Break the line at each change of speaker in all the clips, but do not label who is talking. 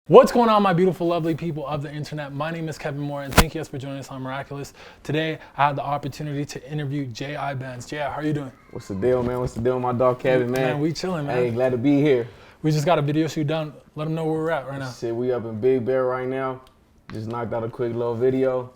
What's going on, my beautiful, lovely people of the internet? My name is Kevin Moore, and thank you guys for joining us on Moraculous. Today, I had the opportunity to interview J.I Bandz. J.I, how are you doing?
What's the deal, man? What's the deal with my dog Kevin, man?
Man, we chilling, man.
Hey, glad to be here.
We just got a video shoot done. Let them know where we're at right now.
Shit, we up in Big Bear right now. Just knocked out a quick little video.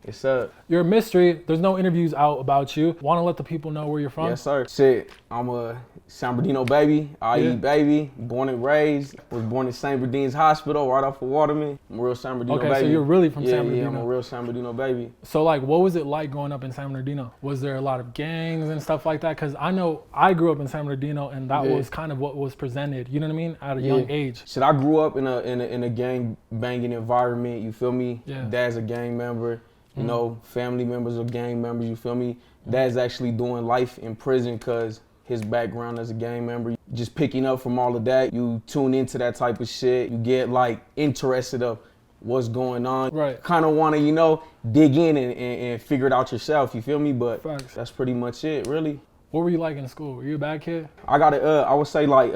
It's up.
You're a mystery. There's no interviews out about you. Want to let the people know where you're from?
Yes, sir. Shit, I'm a San Bernardino baby, IE baby, born and raised. Was born in San Bernardino's hospital right off of Waterman. I'm a real San Bernardino baby.
Okay, so you're really from San Bernardino.
Yeah, I'm a real San Bernardino baby.
So like, what was it like growing up in San Bernardino? Was there a lot of gangs and stuff like that? Because I know I grew up in San Bernardino, and that was kind of what was presented, you know what I mean, at a young age.
Shit, I grew up in a gang banging environment, you feel me?
Yeah.
Dad's a gang member. You know, family members are gang members, you feel me? Dad's actually doing life in prison because his background as a gang member. Just picking up from all of that, you tune into that type of shit. You get like interested of what's going on. Right. Kind of want to, you know, dig in and figure it out yourself, you feel me? But that's pretty much it, really.
What were you like in school? Were you a bad kid?
I got I would say like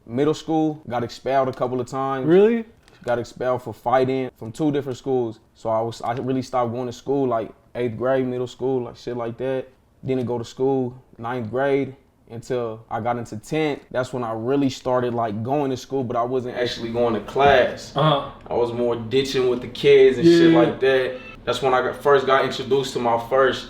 middle school, got expelled a couple of times.
Really?
Got expelled for fighting from 2 different schools. So I really stopped going to school like 8th grade, middle school, like shit like that. Didn't go to school 9th grade until I got into 10th. That's when I really started like going to school, but I wasn't actually going to class. I was more ditching with the kids and shit like that. That's when I first got introduced to my first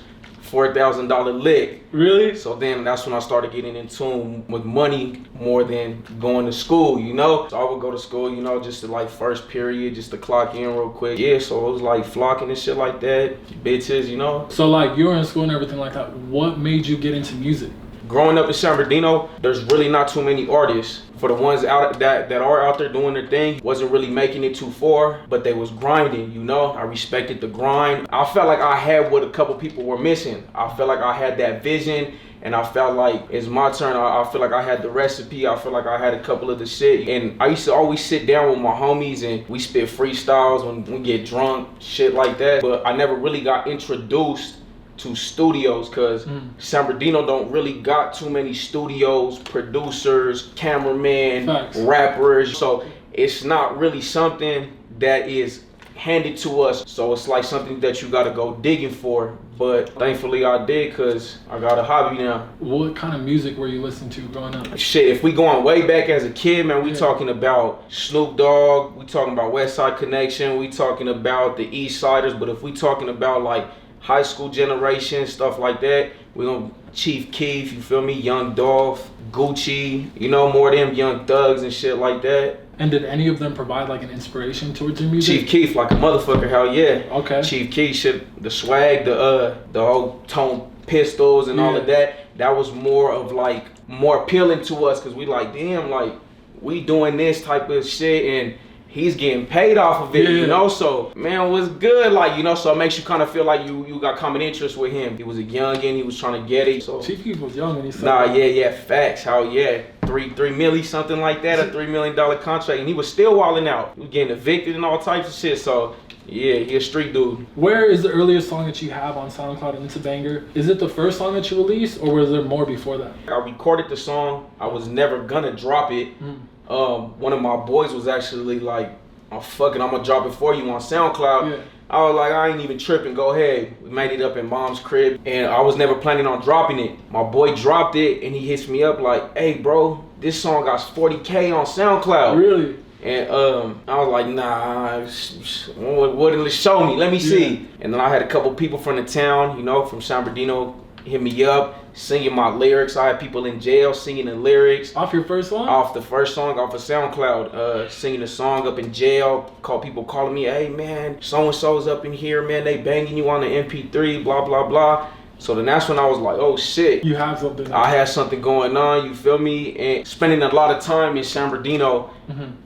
$4,000 lick. Really? So then that's when I started getting in tune with money more than going to school, you know? So I would go to school, you know, just to like first period, just to clock in real quick. Yeah, so it was like flocking and shit like that, bitches, you know?
So like you were in school and everything like that. What made you get into music?
Growing up in San Bernardino, there's really not too many artists. For the ones out that are out there doing their thing, wasn't really making it too far, but they was grinding, you know? I respected the grind. I felt like I had what a couple people were missing. I felt like I had that vision, and I felt like it's my turn. I feel like I had the recipe. I feel like I had a couple of the shit. And I used to always sit down with my homies and we spit freestyles when we get drunk, shit like that. But I never really got introduced to studios because San Bernardino don't really got too many studios, producers, cameramen, rappers. So it's not really something that is handed to us. So it's like something that you gotta go digging for. But thankfully I did because I got a hobby now.
What kind of music were you listening to growing up?
Shit, if we going way back as a kid, man, we talking about Snoop Dogg, we talking about West Side Connection, we talking about the East Siders. But if we talking about like high school generation, stuff like that, we gonna Chief Keef, you feel me? Young Dolph, Gucci, you know, more of them Young Thugs and shit like that.
And did any of them provide like an inspiration towards your music?
Chief Keef, like a motherfucker, hell yeah.
Okay.
Chief Keef, shit, the swag, the whole tone pistols and all of that, that was more of like, more appealing to us because we like, damn, like, we doing this type of shit and he's getting paid off of it, you know? So, man, it was good, like, you know, so it makes you kind of feel like you got common interest with him. He was a youngin', he was trying to get it, so.
Chief Keef was young when he said
facts, how, 3 milli, something like that, a $3 million contract, and he was still wilding out. He was getting evicted and all types of shit, so, yeah, he a street dude.
Where is the earliest song that you have on SoundCloud and it's a banger? Is it the first song that you released, or was there more before that?
I recorded the song, I was never gonna drop it. One of my boys was actually like, oh fuck it, I'm gonna drop it for you on SoundCloud. I was like, I ain't even tripping, go ahead. We made it up in mom's crib and I was never planning on dropping it. My boy dropped it and he hits me up like, hey bro, this song got 40K on SoundCloud.
Really?
And I was like, nah, what show me, let me see. And then I had a couple people from the town, you know, from San Bernardino, hit me up, singing my lyrics. I had people in jail singing the lyrics.
Off your first song?
Off the first song, off of SoundCloud. Singing the song up in jail. People calling me, hey man, so-and-so's up in here, man, they banging you on the MP3, blah, blah, blah. So then that's when I was like, oh shit.
You have something.
I had something going on, you feel me? And spending a lot of time in San Bernardino,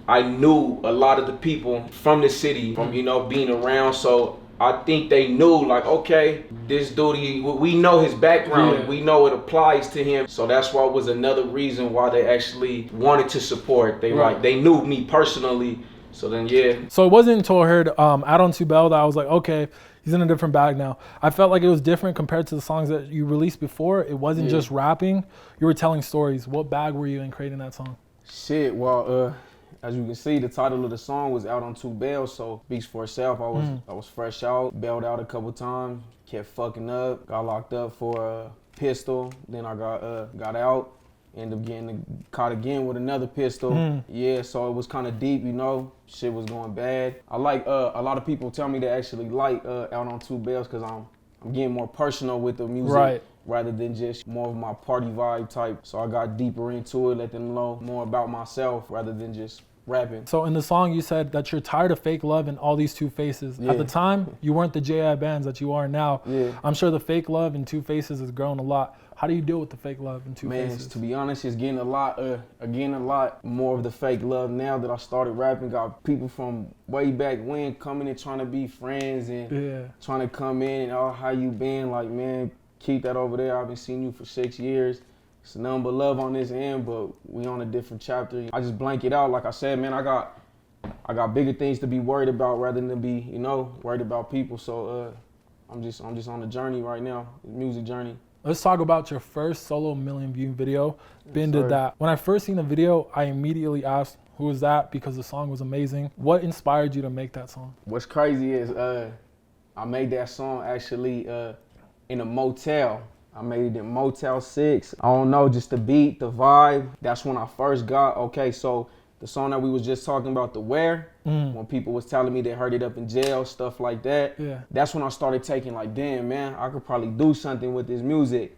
I knew a lot of the people from the city, from, you know, being around. So I think they knew like, okay, this dude, we know his background, we know it applies to him. So that's why it was another reason why they actually wanted to support. They like, they knew me personally. So then,
So it wasn't until I heard Out on Two Bell that I was like, okay, he's in a different bag now. I felt like it was different compared to the songs that you released before. It wasn't just rapping, you were telling stories. What bag were you in creating that song?
Shit, well, as you can see, the title of the song was Out on 2 Bails, so speaks for itself. I was fresh out, bailed out a couple times, kept fucking up, got locked up for a pistol, then I got out, ended up getting caught again with another pistol. Yeah, so it was kind of deep, you know, shit was going bad. I like, a lot of people tell me they actually like Out on 2 Bails because I'm getting more personal with the music.
Right.
Rather than just more of my party vibe type. So I got deeper into it, let them know more about myself rather than just rapping.
So in the song you said that you're tired of fake love and all these two faces.
Yeah.
At the time, you weren't the J.I Bandz that you are now.
Yeah.
I'm sure the fake love and two faces has grown a lot. How do you deal with the fake love and two faces?
To be honest, it's getting a lot more of the fake love now that I started rapping. Got people from way back when coming and trying to be friends and trying to come in and, oh, how you been? Like, man, keep that over there. I've been seeing you for 6 years. It's nothing but love on this end, but we on a different chapter. I just blank it out. Like I said, man, I got bigger things to be worried about rather than be, you know, worried about people. So I'm just on a journey right now, music journey.
Let's talk about your first solo million-view video. Ben did that. When I first seen the video, I immediately asked, who was that? Because the song was amazing. What inspired you to make that song?
What's crazy is I made that song actually in a motel. I made it in Motel 6. I don't know, just the beat, the vibe. That's when I first got, okay, so the song that we was just talking about, The Where, when people was telling me they heard it up in jail, stuff like that. Yeah. That's when I started taking like, damn, man, I could probably do something with this music.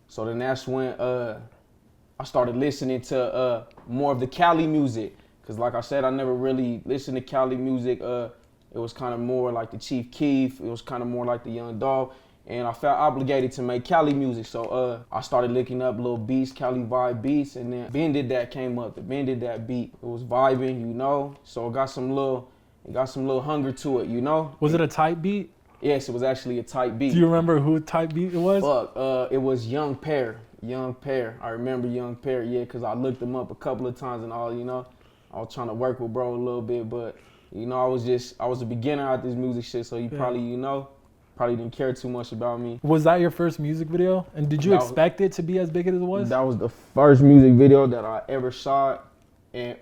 So then that's when I started listening to more of the Cali music. Cause like I said, I never really listened to Cali music. It was kind of more like the Chief Keef. It was kind of more like the Young Dog. And I felt obligated to make Cali music. So I started looking up little beats, Cali vibe beats, and then Ben did that came up. The Ben did that beat. It was vibing, you know. So it got some little hunger to it, you know.
Was it a tight beat?
Yes, it was actually a tight beat.
Do you remember who type beat it was?
Fuck, it was Young Pear. Young Pear. I remember Young Pear, yeah, because I looked him up a couple of times and all, you know. I was trying to work with bro a little bit, but, you know, I was a beginner at this music shit, so you probably, you know, probably didn't care too much about me. Was that your first music video? And did you expect it to be as big as it was? That was the first music video that I ever shot. And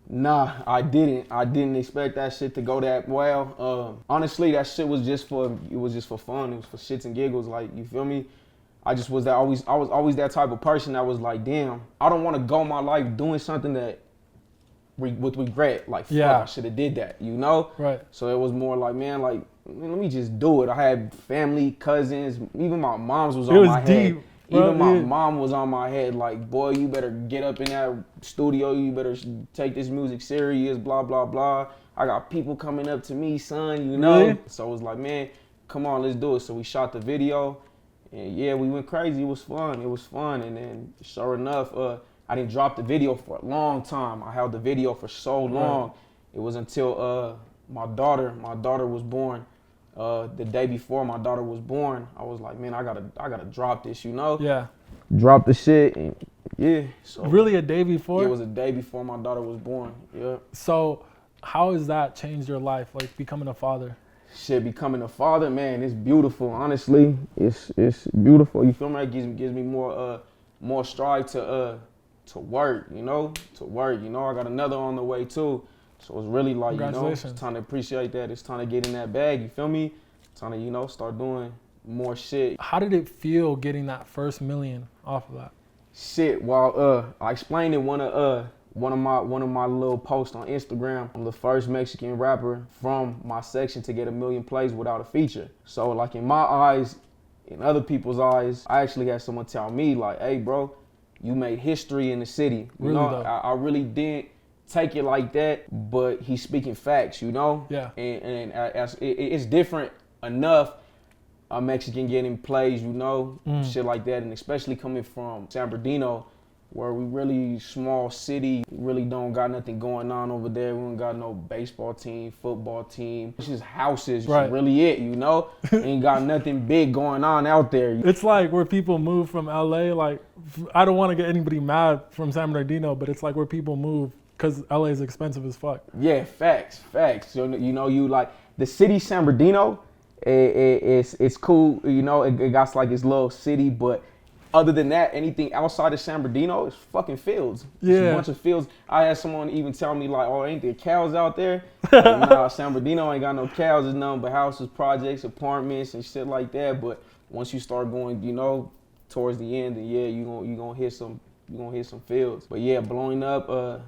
nah, I didn't. I didn't expect that shit to go that well. Honestly, that shit was just for fun. It was for shits and giggles, like, you feel me? I was always that type of person that was like, damn, I don't want to go my life doing something that with regret. Like, fuck, I should have did that, you know? Right. So it was more like, man, like, let me just do it. I had family, cousins, even my mom's was on my head. Even my mom was on my head, like, boy, you better get up in that studio, you better take this music serious, blah, blah, blah. I got people coming up to me, son, you know? Really? So it was like, man, come on, let's do it. So we shot the video, and yeah, we went crazy. It was fun. And then, sure enough, I didn't drop the video for a long time. I held the video for so long. Right. It was until my daughter was born. The day before my daughter was born, I was like, man, I gotta drop this, you know? Yeah. Drop the shit, and yeah. So really, a day before? Yeah, it was a day before my daughter was born. Yeah. So how has that changed your life, like becoming a father? Shit, becoming a father, man, it's beautiful. Honestly, it's beautiful. You feel me? It gives me more strive to work, you know? To work, you know? I got another on the way too. So it's really like, you know, it's time to appreciate that. It's time to get in that bag, you feel me? Time to, you know, start doing more shit. How did it feel getting that first million off of that? Shit, well, I explained in one of my little posts on Instagram. I'm the first Mexican rapper from my section to get 1 million plays without a feature. So like in my eyes, in other people's eyes, I actually had someone tell me like, hey bro, you made history in the city. You know, I really didn't take it like that, but he's speaking facts, you know? Yeah. And it's different enough a Mexican getting plays, you know, shit like that. And especially coming from San Bernardino, where we really small city, really don't got nothing going on over there. We don't got no baseball team, football team. It's just houses, right. Really it, you know? Ain't got nothing big going on out there. It's like where people move from LA, like, I don't want to get anybody mad from San Bernardino, but it's like where people move because LA is expensive as fuck. Yeah, facts. So, you know, you like the city San Bernardino, it's cool, you know, it got like this little city, but Other than that, anything outside of San Bernardino is fucking fields.
Yeah.
It's a bunch of fields. I had someone even tell me like, oh, ain't there cows out there? Like, nah, San Bernardino ain't got no cows. It's nothing but houses, projects, apartments, and shit like that. But once you start going, you know, towards the end, then yeah, you gonna hit some fields. But yeah, blowing up, well,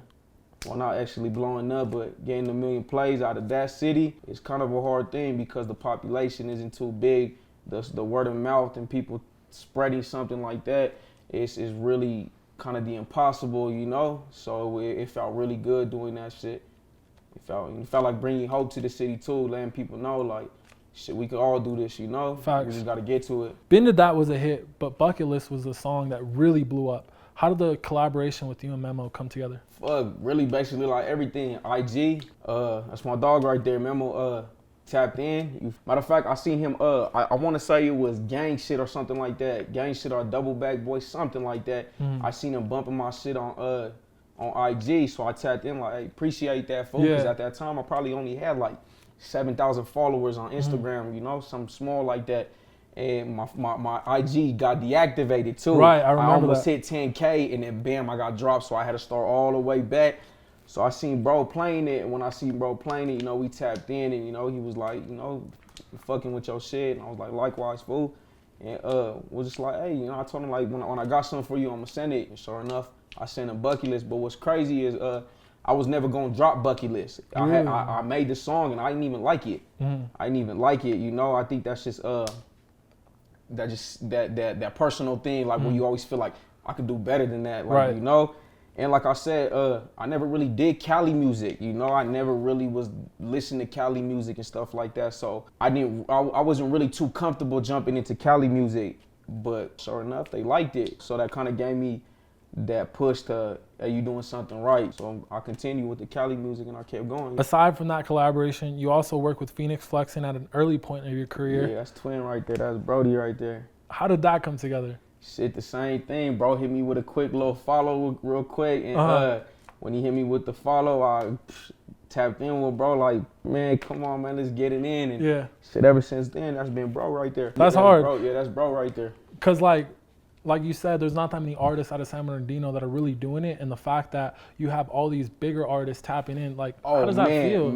not actually blowing up, but getting 1 million plays out of that city is kind of a hard thing because the population isn't too big. The word of mouth and people spreading something like that is really kind of the impossible, you know. So it felt really good doing that shit. It felt like bringing hope to the city too, letting people know like, shit, we could all do this, you know.
Facts.
We just gotta get to it.
Been That was a hit, but Bucket List was a song that really blew up. How did the collaboration with you and Memo come together?
Really basically like everything. IG, that's my dog right there. Memo tapped in. Matter of fact, I seen him, I want to say it was Gang Shit or something like that. Gang Shit or Double Back Boy, something like that. I seen him bumping my shit on IG, so I tapped in like, hey, appreciate that, fool. Because at that time, I probably only had like 7,000 followers on Instagram, you know, something small like that. And my IG got deactivated too.
Right, I remember
I almost
that.
hit 10K and then bam, I got dropped, so I had to start all the way back. So I seen bro playing it, and when I seen bro playing it, you know, we tapped in, and you know, he was like, you know, fucking with your shit, and I was like, likewise, fool. And was just like, hey, you know, I told him like, when I got something for you, I'm gonna send it. And sure enough, I sent a Bucket List. But what's crazy is I was never gonna drop Bucket List. I made the song and I didn't even like it. I didn't even like it, you know. I think that's just that personal thing, like when you always feel like I could do better than that, like
right.
You know. And like I said, I never really did Cali music, you know. I never really was listening to Cali music and stuff like that. So I wasn't really too comfortable jumping into Cali music. But sure enough, they liked it. So that kind of gave me that push to, hey, you doing something right. So I continued with the Cali music and I kept going.
Aside from that collaboration, you also work with Fenix Flexin at an early point of your career.
Yeah, that's twin right there. That's Brody right there.
How did that come together?
Shit, the same thing. Bro hit me with a quick little follow real quick. And when he hit me with the follow, I tapped in with bro like, man, come on, man, let's get it in. And
yeah.
Shit, ever since then, that's been bro right there.
That's hard.
Bro. Yeah, that's bro right there.
Because like you said, there's not that many artists out of San Bernardino that are really doing it. And the fact that you have all these bigger artists tapping in, like, how does that feel?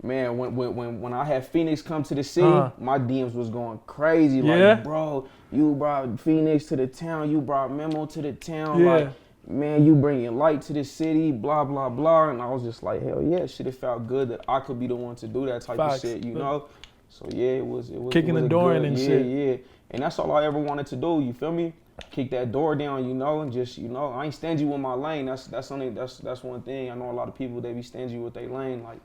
When I had Fenix come to the city, my DMs was going crazy. Like, bro, you brought Fenix to the town. You brought Memo to the town.
Yeah.
Like, man, you bringing light to the city, blah, blah, blah. And I was just like, hell yeah, shit, it felt good that I could be the one to do that type of shit, you know? So yeah, it was
kicking the door in and shit.
Yeah. And that's all I ever wanted to do, you feel me? Kick that door down, you know, and just, you know, I ain't stingy with my lane. That's one thing. I know a lot of people, they be stingy with their lane. Like,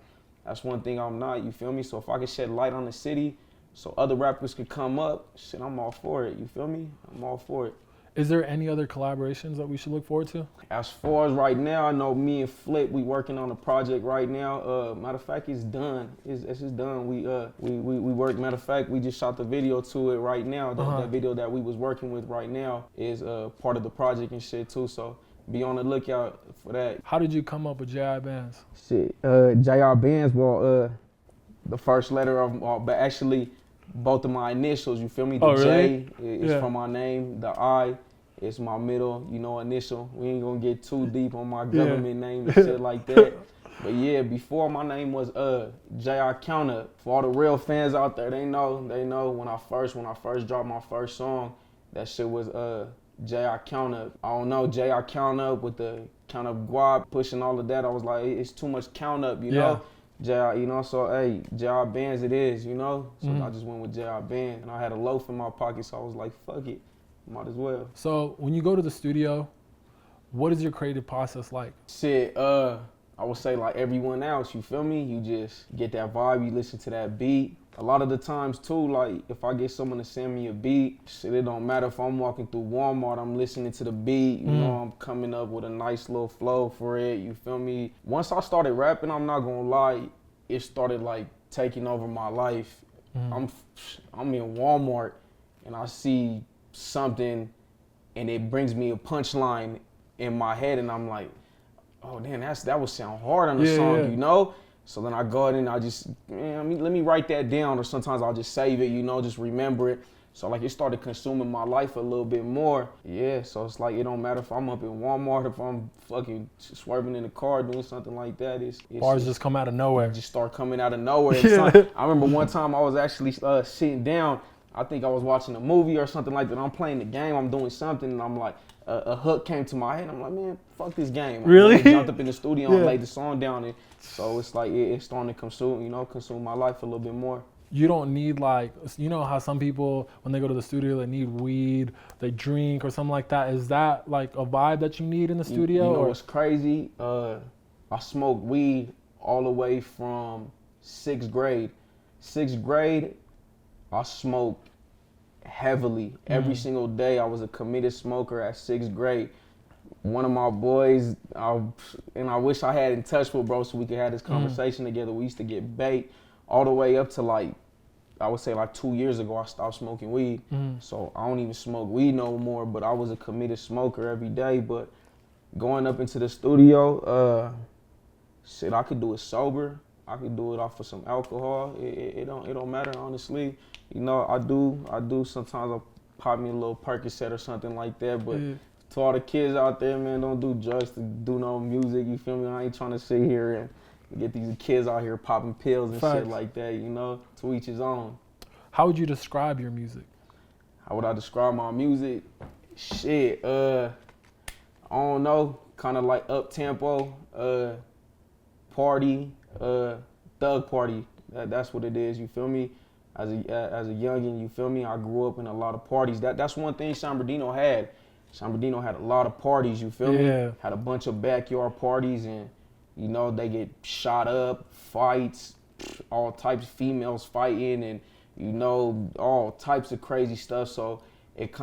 that's one thing I'm not, you feel me? So if I can shed light on the city so other rappers could come up, shit, I'm all for it, you feel me? I'm all for it.
Is there any other collaborations that we should look forward to?
As far as right now, I know me and Flip, we working on a project right now. Matter of fact, it's done. It's just done. We work. Matter of fact, we just shot the video to it right now. That video that we was working with right now is part of the project and shit too. So be on the lookout for that.
How did you come up with J.I Bandz?
Shit, J.I Bandz. Well, the first letter of, but actually both of my initials. You feel me? The
really?
J is from my name. The I is my middle, you know, initial. We ain't gonna get too deep on my government name and shit like that. But yeah, before my name was J.I Counter. For all the real fans out there, they know when I first dropped my first song, that shit was J.I Counter. I don't know, J.I Counter with the count up guap, pushing all of that. I was like, it's too much count up, you know? J.I, you know, so hey, J.I Bandz it is, you know? So I just went with J.I Bandz, and I had a loaf in my pocket, so I was like, fuck it, might as well.
So when you go to the studio, what is your creative process like?
Shit, I would say like everyone else, you feel me? You just get that vibe, you listen to that beat. A lot of the times too, like if I get someone to send me a beat, shit, it don't matter if I'm walking through Walmart, I'm listening to the beat, you know, I'm coming up with a nice little flow for it, you feel me? Once I started rapping, I'm not gonna lie, it started like taking over my life. I'm in Walmart and I see something and it brings me a punchline in my head and I'm like, oh damn, that would sound hard on the song, you know? So then I go ahead and I just, let me write that down, or sometimes I'll just save it, you know, just remember it. So like it started consuming my life a little bit more. Yeah, so it's like it don't matter if I'm up in Walmart, if I'm fucking swerving in the car doing something like that.
Bars just come out of nowhere.
Just start coming out of nowhere. And I remember one time I was actually sitting down. I think I was watching a movie or something like that. I'm playing the game, I'm doing something, and I'm like, a hook came to my head. I'm like, man, fuck this game.
Really?
I jumped up in the studio and laid the song down. And so it's like it's starting to consume my life a little bit more.
You don't need like, you know how some people, when they go to the studio, they need weed, they drink or something like that. Is that like a vibe that you need in the studio?
You know what's crazy? I smoked weed all the way from 6th grade. 6th grade, I smoked heavily. Every single day, I was a committed smoker at 6th grade. One of my boys, and I wish I had in touch with bro so we could have this conversation together. We used to get bait all the way up to like, I would say like 2 years ago, I stopped smoking weed. So I don't even smoke weed no more, but I was a committed smoker every day. But going up into the studio, shit, I could do it sober. I could do it off of some alcohol. It don't matter, honestly. You know, I do sometimes I'll pop me a little Percocet or something like that. But to all the kids out there, man, don't do drugs to do no music. You feel me? I ain't trying to sit here and get these kids out here popping pills and shit like that, you know, to each his own.
How would you describe your music?
How would I describe my music? Shit, I don't know, kind of like up-tempo, party, thug party. That's what it is, you feel me? As a youngin', you feel me? I grew up in a lot of parties. That's one thing San Bernardino had. San Bernardino had a lot of parties, you feel me? Had a bunch of backyard parties, and you know, they get shot up, fights, all types of females fighting, and you know, all types of crazy stuff. So it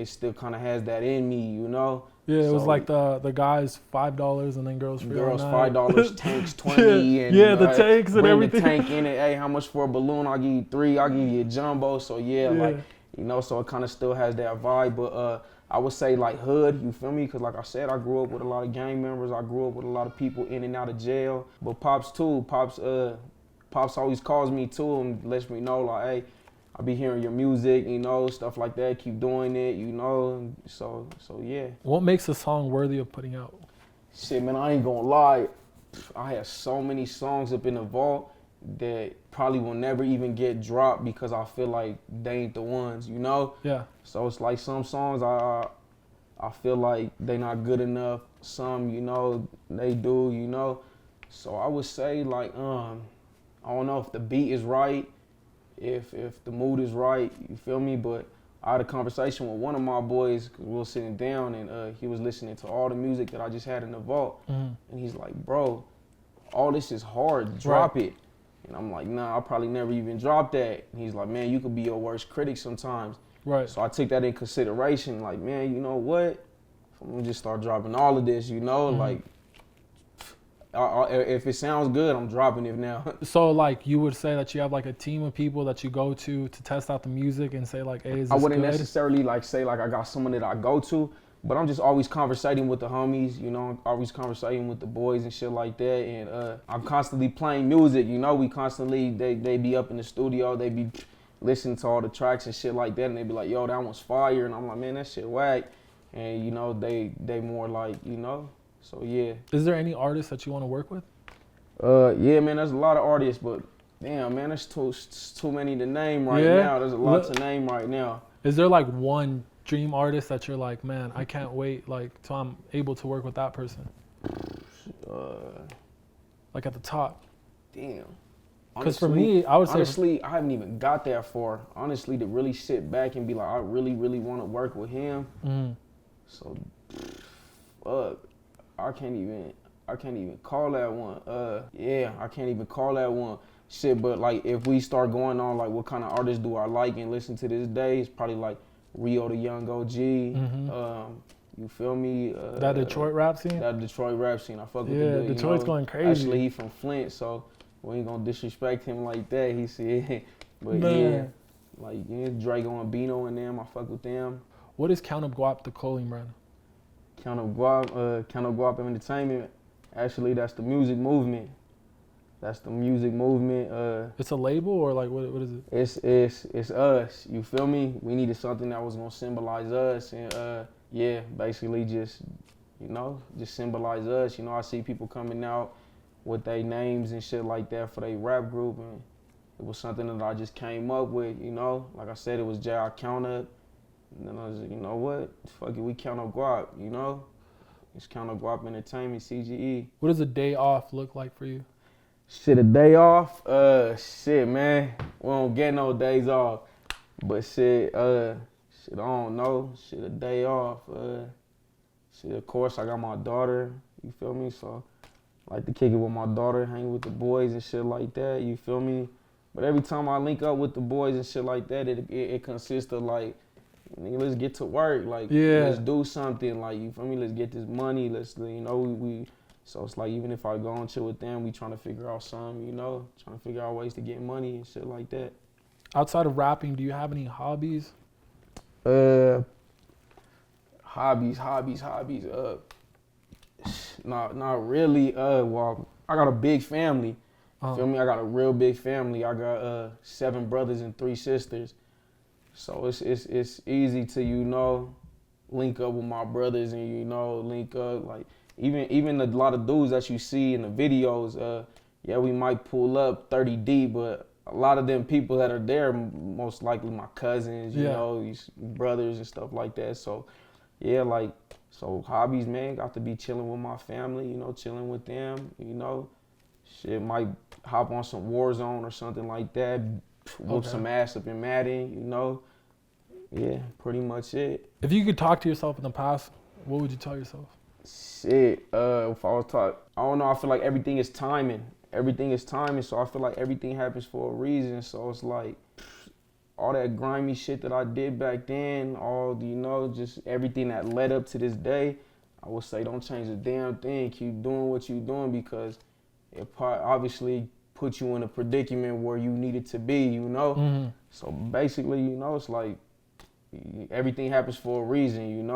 still kind of has that in me, you know.
Yeah, it was like the guys $5 and then girls free.
Girls $5, tanks 20, and
the tanks and everything.
Bring the tank in it. Hey, how much for a balloon? I'll give you 3. I'll give you a jumbo. So like, you know, so it kind of still has that vibe, but I would say like hood, you feel me? Because like I said, I grew up with a lot of gang members. I grew up with a lot of people in and out of jail. But Pops too. Pops always calls me too and lets me know like, hey, I be hearing your music, you know, stuff like that. Keep doing it, you know. So yeah.
What makes a song worthy of putting out?
Shit, man, I ain't gonna lie. I have so many songs up in the vault that probably will never even get dropped because I feel like they ain't the ones, you know?
Yeah.
So it's like some songs I feel like they not good enough. Some, you know, they do, you know? So I would say like, I don't know if the beat is right, if the mood is right, you feel me? But I had a conversation with one of my boys, 'cause we were sitting down and he was listening to all the music that I just had in the vault. And he's like, bro, all this is hard, drop it. And I'm like, nah, I'll probably never even drop that. And he's like, man, you could be your worst critic sometimes.
Right.
So I took that in consideration, like, man, you know what? I'm gonna just start dropping all of this, you know? Like, if it sounds good, I'm dropping it now.
So like you would say that you have like a team of people that you go to test out the music and say like, hey, is this
I wouldn't
good?
necessarily like say like I got someone that I go to, but I'm just always conversating with the homies, you know, always conversating with the boys and shit like that. And I'm constantly playing music, you know, we constantly, they be up in the studio, they be listening to all the tracks and shit like that, and they be like, yo, that one's fire. And I'm like, man, that shit whack. And, you know, they more like, you know, so yeah.
Is there any artists that you want to work with?
Yeah, man, there's a lot of artists, but damn, man, there's too many to name right now. There's a lot to name right now.
Is there like one dream artist that you're like, man, I can't wait like till I'm able to work with that person? Like at the top.
Damn.
Because for me, I would say
honestly, I haven't even got that far. Honestly, to really sit back and be like, I really, really want to work with him. So, fuck, I can't even call that one. Yeah, I can't even call that one. Shit, but like if we start going on like what kind of artists do I like and listen to this day, it's probably like Rio the Young OG. You feel me?
That Detroit rap scene?
That Detroit rap scene. I fuck with the dude.
Detroit's going crazy.
Actually, he from Flint, so we ain't gonna disrespect him like that. He said, but
Man.
yeah, like Drago and Bino and them, I fuck with them.
What is Count Up Guap, the clothing brand? Count Up
Guap Entertainment. Actually, that's the music movement.
That's the music movement.
It's a label or like what is it?
It's us. You feel me? We needed something that was gonna symbolize us, and yeah, basically just just symbolize us. I see people coming out with their names and shit like that for their rap group, and it was something that I just came up with. Like I said, it was J.I Count Up, and then I was like, you know what? Fuck it, we count up guap. It's Count Up Guap Entertainment, CGE.
What does a day off look like for you?
Shit, a day off? Shit, man. We don't get no days off. But shit, I don't know. Shit, a day off. Shit, of course, I got my daughter. You feel me? So, I like to kick it with my daughter, hang with the boys and shit like that. You feel me? But every time I link up with the boys and shit like that, it consists of like, nigga, let's get to work. Like, let's do something. Like, you feel me? Let's get this money. Let's, we so it's like, even if I go and chill with them, we trying to figure out something, trying to figure out ways to get money and shit like that.
Outside of rapping, do you have any hobbies?
Hobbies. Not really. Well, I got a big family. Feel me? I got a real big family. I got 7 brothers and 3 sisters. So it's easy to, link up with my brothers and, link up like, even a lot of dudes that you see in the videos, we might pull up 30 deep, but a lot of them people that are there, most likely my cousins, these brothers and stuff like that. So, so hobbies, man, got to be chilling with my family, chilling with them, Shit, might hop on some Warzone or something like that, whoop some ass up in Madden, Yeah, pretty much it.
If you could talk to yourself in the past, what would you tell yourself?
Shit, if I was taught, I don't know, I feel like everything is timing. So I feel like everything happens for a reason. So it's like, all that grimy shit that I did back then, all, just everything that led up to this day, I would say don't change a damn thing. Keep doing what you're doing because it obviously put you in a predicament where you needed to be, Mm-hmm. So basically, it's like everything happens for a reason,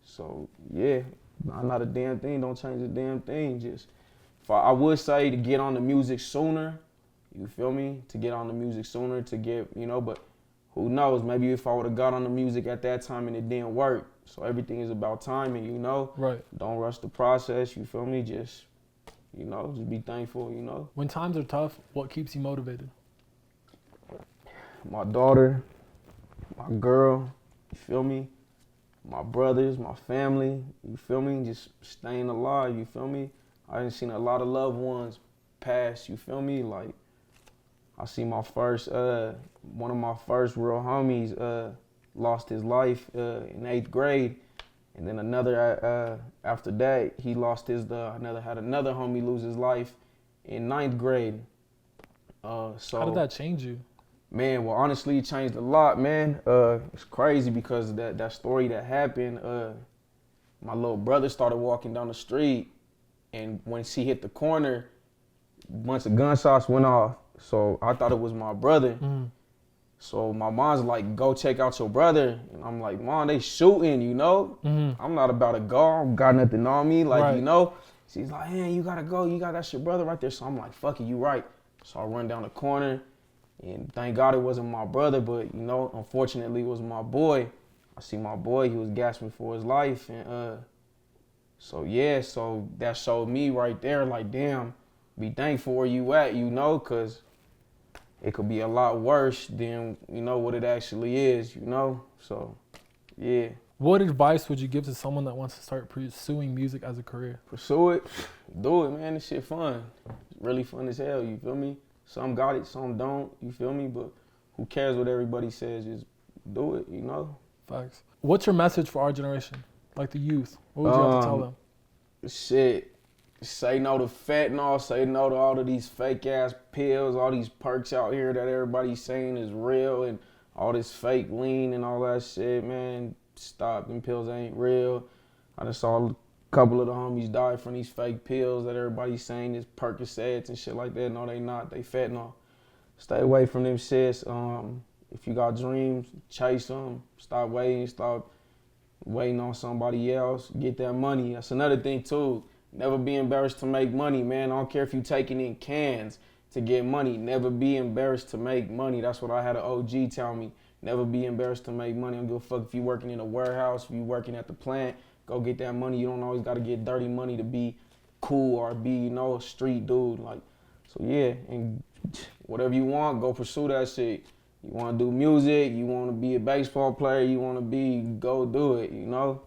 So yeah. Not a damn thing, don't change a damn thing. Just, I would say to get on the music sooner, you feel me? To get on the music sooner, to get, but who knows? Maybe if I would have got on the music at that time and it didn't work. So everything is about timing, Right. Don't rush the process, you feel me? Just, just be thankful,
When times are tough, what keeps you motivated?
My daughter, my girl, you feel me? My brothers, my family, you feel me? Just staying alive, you feel me? I done seen a lot of loved ones pass, you feel me? Like, I see my first, one of my first real homies lost his life in 8th grade. And then another, after that, he lost had another homie lose his life in 9th grade. So
how did that change you?
Man, well, honestly, it changed a lot, man. It's crazy because that story that happened, my little brother started walking down the street, and once he hit the corner, a bunch of gunshots went off. So I thought it was my brother. Mm. So my mom's like, go check out your brother. And I'm like, Mom, they shooting, Mm-hmm. I'm not about to go. I don't got nothing on me, right. She's like, hey, you gotta go. That's your brother right there. So I'm like, fuck it, you right. So I run down the corner. And thank God it wasn't my brother, but, unfortunately it was my boy. I see my boy, he was gasping for his life. And so that showed me right there, like, damn, be thankful where you at, because it could be a lot worse than, what it actually is, So, yeah.
What advice would you give to someone that wants to start pursuing music as a career?
Pursue it. Do it, man. This shit fun. It's really fun as hell, you feel me? Some got it, some don't, you feel me? But who cares what everybody says? Just do it,
Facts. What's your message for our generation, like the youth? What would you have to tell them?
Shit, say no to fentanyl, say no to all of these fake ass pills, all these perks out here that everybody's saying is real and all this fake lean and all that shit, man. Stop, them pills ain't real. I just saw couple of the homies died from these fake pills that everybody's saying is Percocets and shit like that. No, they not. They fentanyl. Stay away from them shits. If you got dreams, chase them. Stop waiting on somebody else. Get that money. That's another thing too. Never be embarrassed to make money, man. I don't care if you taking in cans. to get money. Never be embarrassed to make money. That's what I had an OG tell me. Never be embarrassed to make money. I don't give a fuck if you working in a warehouse, if you working at the plant, go get that money. You don't always got to get dirty money to be cool or be, you know, a street dude. Like, so yeah, and whatever you want, go pursue that shit. You want to do music, you want to be a baseball player, you want to be, go do it, you know?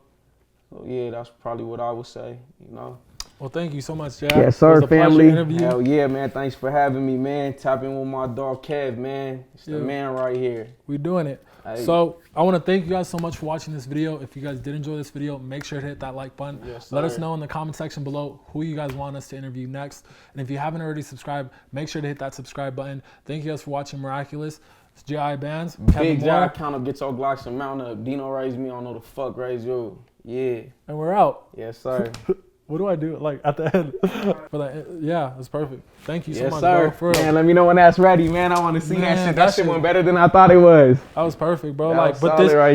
So yeah, that's probably what I would say, you know?
Well, thank you so much, Jack.
Yes, sir,
It was a pleasure
family.
interview.
Hell yeah, man. Thanks for having me, man. Tap in with my dog, Kev, man. It's the man right here.
We're doing it.
Hey.
So I want to thank you guys so much for watching this video. If you guys did enjoy this video, make sure to hit that like button.
Yes,
Let us
sir.
know in the comment section below who you guys want us to interview next. And if you haven't already subscribed, make sure to hit that subscribe button. Thank you guys for watching Moraculous. It's J.I Bandz.
Big J.I count up, get your Glocks and mount up. Dino raised me, I don't know the fuck raised you. Yeah.
And we're out.
Yes, sir.
What do I do? Like at the end? For that, yeah, that's perfect. Thank you so
Yes,
much,
sir.
bro. For real.
Man, let me know when that's ready, man. I want to see
Man,
that shit.
that
That shit
shit-
went better than I thought it was.
That was perfect, bro.
That
like,
was
but
solid
this
right